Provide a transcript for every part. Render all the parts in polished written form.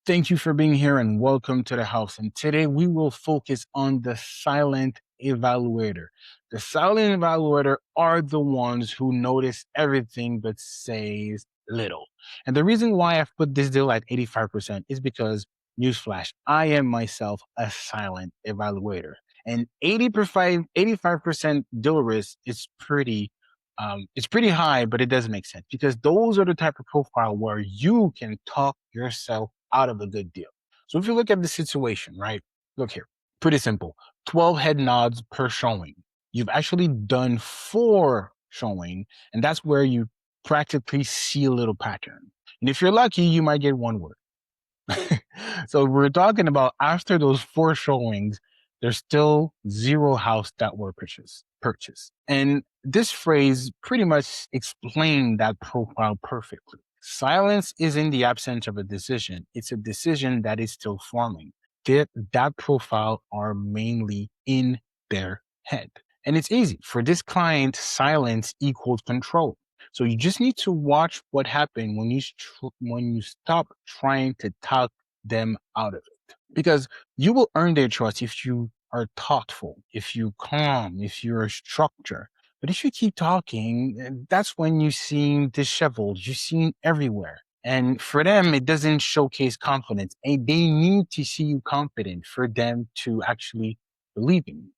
Thank you for being here and welcome to the house. And today we will focus on the silent evaluator. The silent evaluator are the ones who notice everything but says little. And the reason why I've put this deal at 85% is because, newsflash, I am myself a silent evaluator. And 85% deal risk is pretty high, but it doesn't make sense because those are the type of profile where you can talk yourself out of a good deal. So if you look at the situation, right? Look here, pretty simple. 12 head nods per showing. You've actually done 4 showing, and that's where you practically see a little pattern. And if you're lucky, you might get 1 word. So we're talking about after those 4 showings, there's still 0 house that were purchased. And this phrase pretty much explained that profile perfectly. Silence is in the absence of a decision. It's a decision that is still forming. That profile are mainly in their head. And it's easy. For this client, silence equals control. So you just need to watch what happened when you stop trying to talk them out of it, because you will earn their trust if you are thoughtful, if you calm, if you're structured. But if you keep talking, that's when you seem disheveled. You seem everywhere. And for them, it doesn't showcase confidence. And they need to see you confident for them to actually believe in you,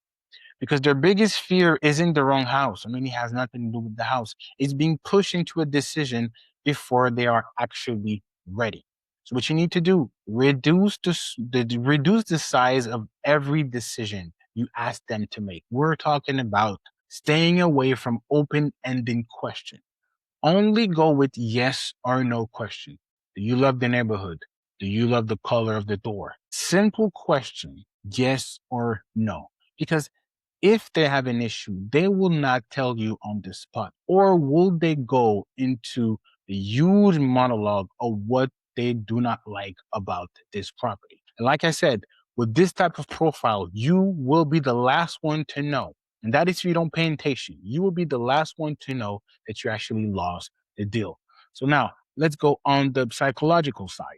because their biggest fear isn't the wrong house. I mean, it has nothing to do with the house. It's being pushed into a decision before they are actually ready. So what you need to do, reduce the size of every decision you ask them to make. We're talking about staying away from open-ended questions. Only go with yes or no question. Do you love the neighborhood? Do you love the color of the door? Simple question, yes or no. Because if they have an issue, they will not tell you on the spot, or will they go into the huge monologue of what they do not like about this property? And like I said, with this type of profile, you will be the last one to know. And that is if you don't pay attention. You will be the last one to know that you actually lost the deal. So now let's go on the psychological side.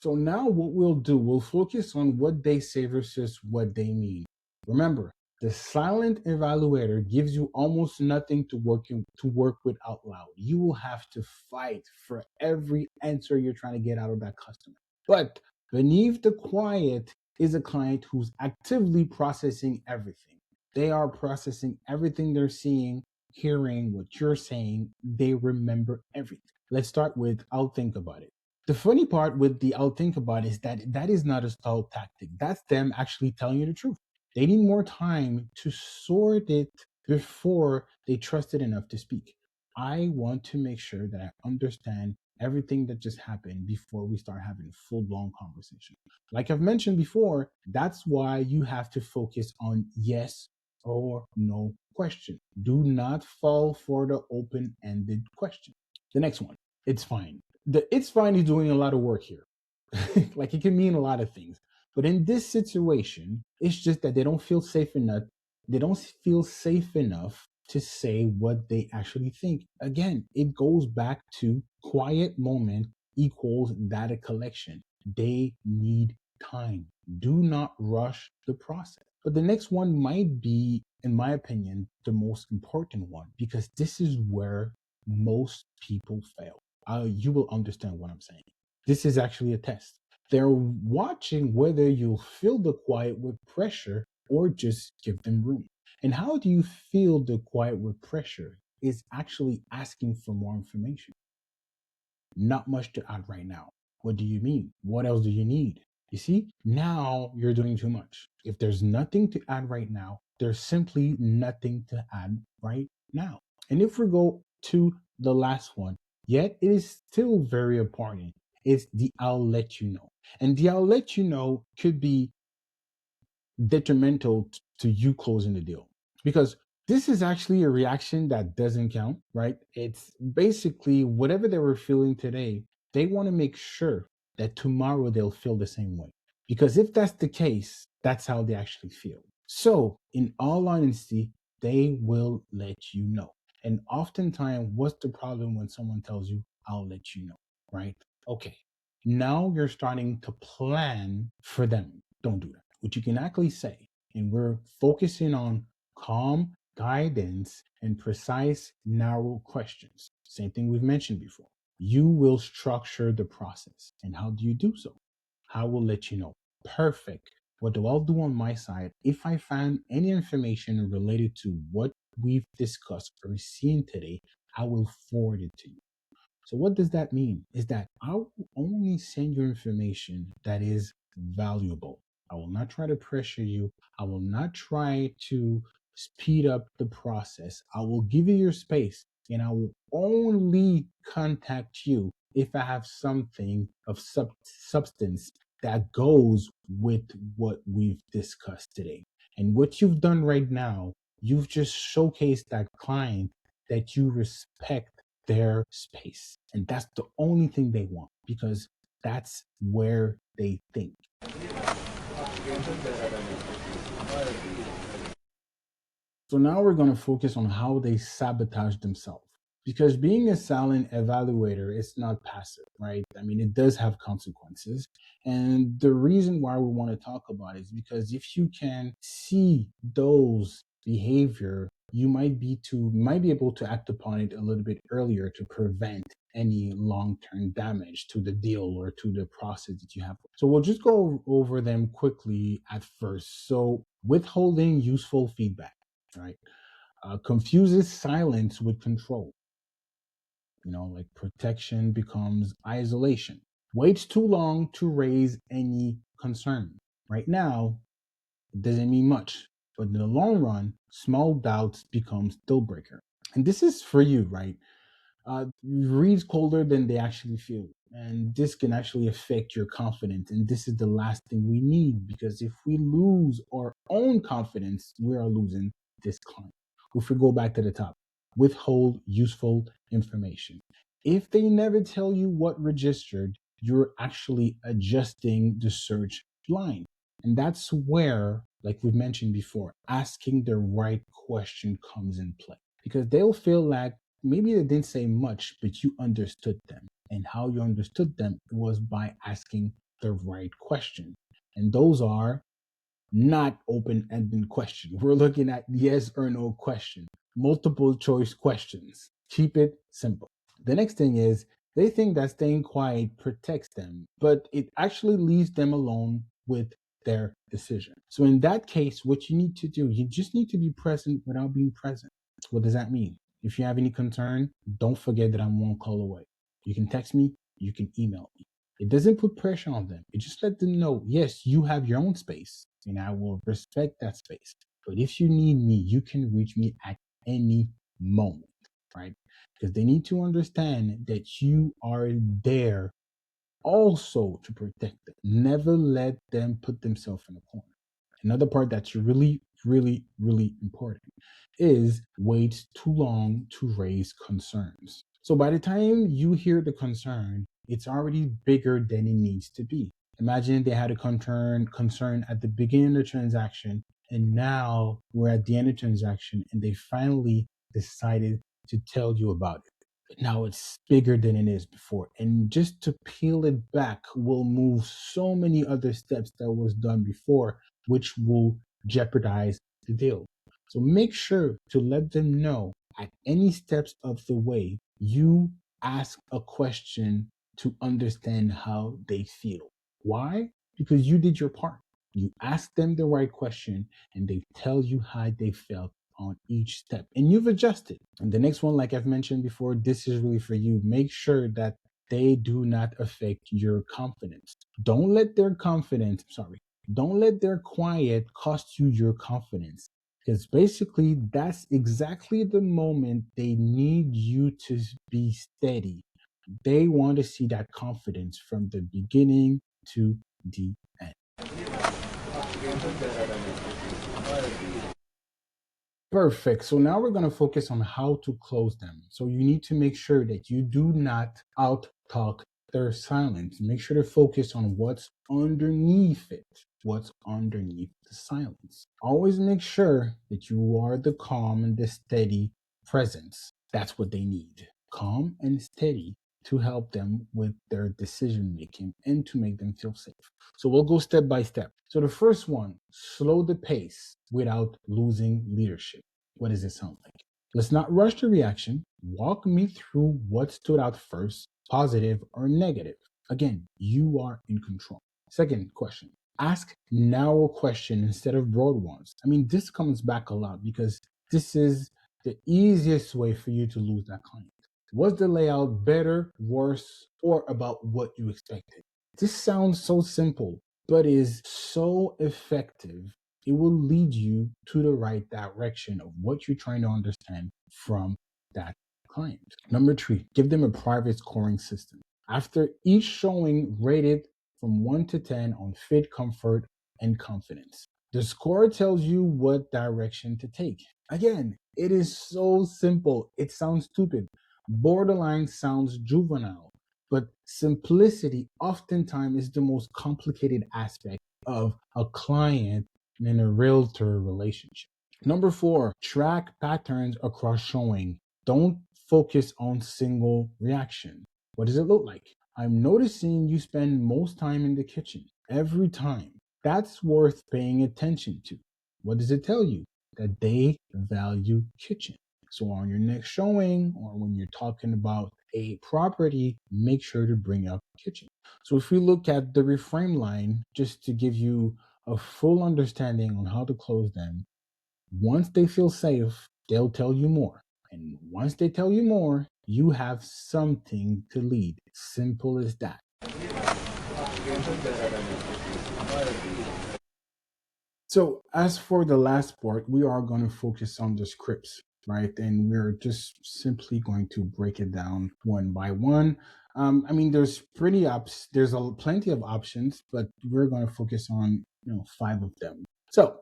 So now what we'll do, we'll focus on what they say versus what they mean. Remember, the silent evaluator gives you almost nothing to work with out loud. You will have to fight for every answer you're trying to get out of that customer. But beneath the quiet is a client who's actively processing everything. They are processing everything they're seeing, hearing what you're saying. They remember everything. Let's start with I'll think about it. The funny part with the I'll think about is that is not a stall tactic. That's them actually telling you the truth. They need more time to sort it before they trust it enough to speak. I want to make sure that I understand everything that just happened before we start having full blown conversation. Like I've mentioned before, that's why you have to focus on yes or no question. Do not fall for the open ended question. The next one, it's fine. The it's fine is doing a lot of work here. Like it can mean a lot of things. But in this situation, it's just that they don't feel safe enough. They don't feel safe enough to say what they actually think. Again, it goes back to quiet moment equals data collection. They need time. Do not rush the process. But the next one might be, in my opinion, the most important one, because this is where most people fail. You will understand what I'm saying. This is actually a test. They're watching whether you'll fill the quiet with pressure or just give them room. And how do you fill the quiet with pressure is actually asking for more information. Not much to add right now. What do you mean? What else do you need? You see, now you're doing too much. If there's nothing to add right now, there's simply nothing to add right now. And if we go to the last one, yet it is still very important, it's the I'll let you know. And the I'll let you know could be detrimental to you closing the deal, because this is actually a reaction that doesn't count, right? It's basically whatever they were feeling today, they want to make sure that tomorrow they'll feel the same way. Because if that's the case, that's how they actually feel. So, in all honesty, they will let you know. And oftentimes, what's the problem when someone tells you, I'll let you know, right? Okay. Now you're starting to plan for them. Don't do that. What you can actually say, and we're focusing on calm guidance and precise, narrow questions. Same thing we've mentioned before. You will structure the process. And how do you do so? I will let you know. Perfect. What I'll do on my side, if I find any information related to what we've discussed or seen today, I will forward it to you. So what does that mean? Is that I will only send you information that is valuable. I will not try to pressure you. I will not try to speed up the process. I will give you your space and I will only contact you if I have something of substance that goes with what we've discussed today. And what you've done right now, you've just showcased that client that you respect their space. And that's the only thing they want because that's where they think. So now we're going to focus on how they sabotage themselves. Because being a silent evaluator is not passive, right? I mean, it does have consequences. And the reason why we want to talk about it is because if you can see those behavior, you might be able to act upon it a little bit earlier to prevent any long-term damage to the deal or to the process that you have. So we'll just go over them quickly at first. So withholding useful feedback, right? Confuses silence with control. Like protection becomes isolation. Waits too long to raise any concern. Right now, it doesn't mean much, but in the long run, small doubts becomes deal breaker. And this is for you, right? Reads colder than they actually feel. And this can actually affect your confidence. And this is the last thing we need because if we lose our own confidence, we are losing this client. If we go back to the top, withhold useful information. If they never tell you what registered, you're actually adjusting the search blind. And that's where, like we've mentioned before, asking the right question comes in play because they'll feel like maybe they didn't say much, but you understood them. And how you understood them was by asking the right question. And those are not open-ended questions. We're looking at yes or no question, multiple choice questions. Keep it simple. The next thing is they think that staying quiet protects them, but it actually leaves them alone with their decision. So in that case, what you need to do, you just need to be present without being present. What does that mean? If you have any concern, don't forget that I'm one call away. You can text me, you can email me. It doesn't put pressure on them. It just let them know, yes, you have your own space and I will respect that space. But if you need me, you can reach me at any moment, right? Because they need to understand that you are there also to protect them. Never let them put themselves in a corner. Another part that's really, really, really important is wait too long to raise concerns. So by the time you hear the concern, it's already bigger than it needs to be. Imagine they had a concern at the beginning of the transaction, and now we're at the end of the transaction, and they finally decided to tell you about it. Now it's bigger than it is before. And just to peel it back will move so many other steps that was done before, which will jeopardize the deal. So make sure to let them know at any steps of the way you ask a question to understand how they feel. Why? Because you did your part. You asked them the right question and they tell you how they felt on each step and you've adjusted. And the next one, like I've mentioned before, this is really for you. Make sure that they do not affect your confidence. Don't let their quiet cost you your confidence. Because basically, that's exactly the moment they need you to be steady. They want to see that confidence from the beginning to the end. Perfect. So now we're going to focus on how to close them. So you need to make sure that you do not out talk their silence. Make sure to focus on what's underneath it, what's underneath the silence. Always make sure that you are the calm and the steady presence. That's what they need. Calm and steady to help them with their decision making and to make them feel safe. So we'll go step by step. So the first one, slow the pace without losing leadership. What does it sound like? Let's not rush the reaction. Walk me through what stood out first, positive or negative. Again, you are in control. Second question, ask narrow questions instead of broad ones. I mean, this comes back a lot because this is the easiest way for you to lose that client. Was the layout better, worse, or about what you expected? This sounds so simple, but is so effective. It will lead you to the right direction of what you're trying to understand from that client. Number three, give them a private scoring system. After each showing, rate it from 1 to 10 on fit, comfort, and confidence. The score tells you what direction to take. Again, it is so simple. It sounds stupid. Borderline sounds juvenile, but simplicity oftentimes is the most complicated aspect of a client in a realtor relationship. Number four, track patterns across showing. Don't focus on single reaction. What does it look like? I'm noticing you spend most time in the kitchen every time. That's worth paying attention to. What does it tell you? That they value kitchen. So on your next showing or when you're talking about a property, make sure to bring up kitchen. So if we look at the reframe line, just to give you a full understanding on how to close them, once they feel safe, they'll tell you more. And once they tell you more, you have something to lead. Simple as that. So as for the last part, we are going to focus on the scripts, right? And we're just simply going to break it down one by one. I mean, there's plenty of options, but we're going to focus on, five of them. So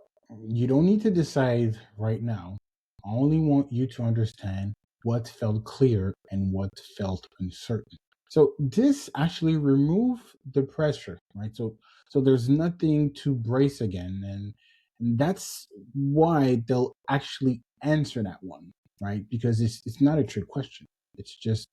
you don't need to decide right now. I only want you to understand what felt clear and what felt uncertain. So this actually remove the pressure, right? So there's nothing to brace again, and that's why they'll actually answer that one, right? Because it's not a trick question. It's just,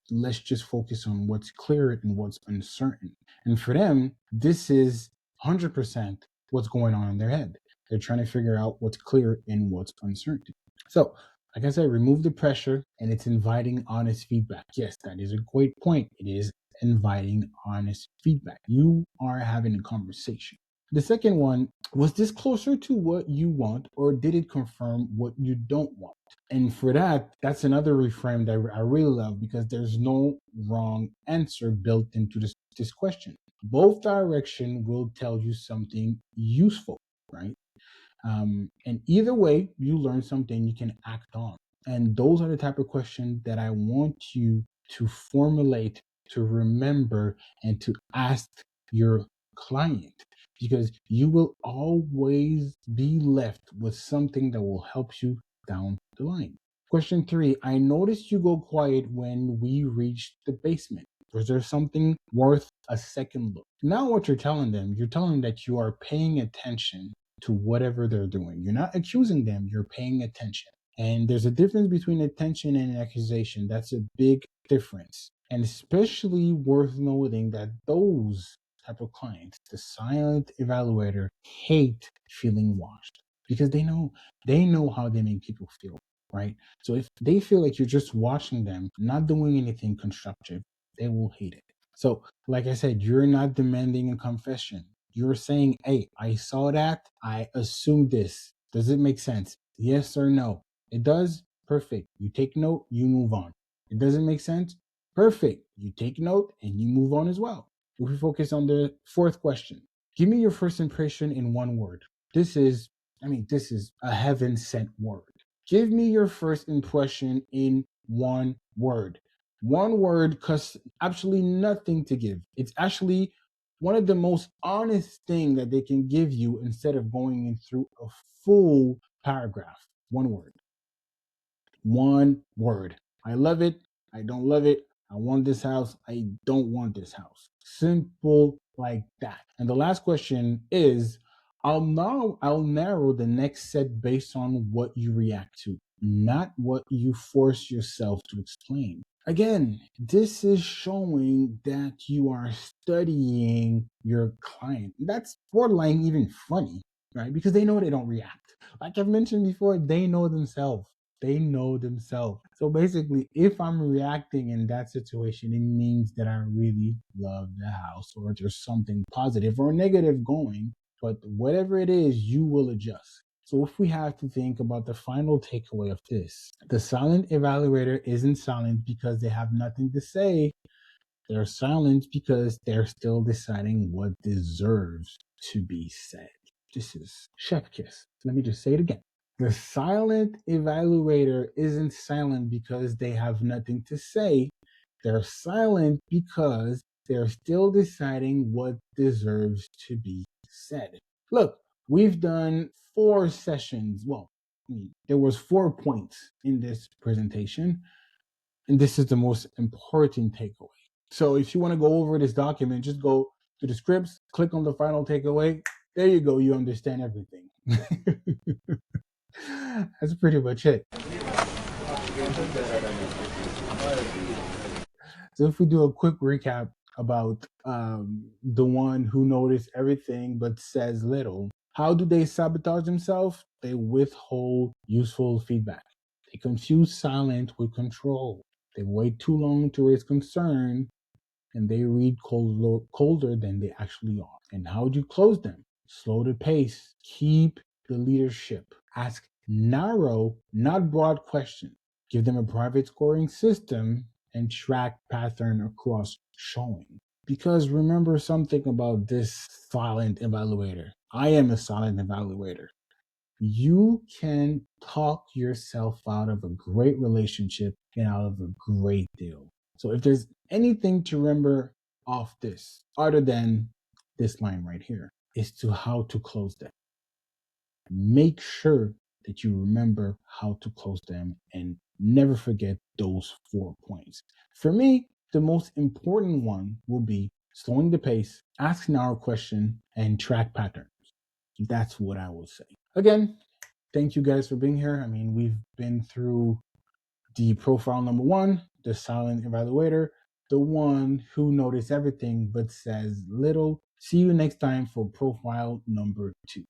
let's just focus on what's clear and what's uncertain. And for them, this is 100% what's going on in their head. They're trying to figure out what's clear and what's uncertain. So, like I said, remove the pressure and it's inviting honest feedback. Yes, that is a great point. It is inviting honest feedback. You are having a conversation. The second one, was this closer to what you want or did it confirm what you don't want? And for that, that's another reframe that I really love because there's no wrong answer built into this question. Both direction will tell you something useful, right? And either way, you learn something you can act on. And those are the type of questions that I want you to formulate, to remember, and to ask your client because you will always be left with something that will help you down the line. Question three, I noticed you go quiet when we reached the basement. Was there something worth a second look? Now, what you're telling them that you are paying attention to whatever they're doing. You're not accusing them, you're paying attention. And there's a difference between attention and an accusation. That's a big difference. And especially worth noting that those type of clients, the silent evaluator, hate feeling watched because they know how they make people feel, right? So if they feel like you're just watching them, not doing anything constructive, they will hate it. So, like I said, you're not demanding a confession. You're saying, hey, I saw that. I assumed this. Does it make sense? Yes or no? It does? Perfect. You take note, you move on. It doesn't make sense? Perfect. You take note and you move on as well. If we focus on the fourth question, give me your first impression in one word. This is a heaven sent word. Give me your first impression in one word. One word, because absolutely nothing to give. It's actually one of the most honest thing that they can give you instead of going in through a full paragraph. One word. One word. I love it. I don't love it. I want this house. I don't want this house. Simple like that. And the last question is I'll narrow the next set based on what you react to. not what you force yourself to explain. Again, this is showing that you are studying your client. That's borderline even funny, right? Because they know they don't react. Like I've mentioned before, they know themselves. They know themselves. So basically, if I'm reacting in that situation, it means that I really love the house, or there's something positive or negative going. But whatever it is, you will adjust. So if we have to think about the final takeaway of this, the silent evaluator isn't silent because they have nothing to say. They're silent because they're still deciding what deserves to be said. This is chef kiss. Let me just say it again. The silent evaluator isn't silent because they have nothing to say. They're silent because they're still deciding what deserves to be said. Look, we've done 4 sessions. Well, there was 4 points in this presentation, and this is the most important takeaway. So if you want to go over this document, just go to the scripts, click on the final takeaway. There you go. You understand everything. That's pretty much it. So if we do a quick recap about the one who noticed everything but says little, how do they sabotage themselves? They withhold useful feedback. They confuse silent with control. They wait too long to raise concern, and they read colder than they actually are. And how do you close them? Slow the pace. Keep the leadership. Ask narrow, not broad questions. Give them a private scoring system and track pattern across showing. Because remember something about this silent evaluator. I am a silent evaluator. You can talk yourself out of a great relationship and out of a great deal. So if there's anything to remember off this, other than this line right here, is to how to close them. Make sure that you remember how to close them and never forget those 4 points. For me, the most important one will be slowing the pace, asking our question, and track patterns. That's what I will say. Again, thank you guys for being here. I mean, we've been through the profile number 1, the silent evaluator, the one who noticed everything but says little. See you next time for profile number 2.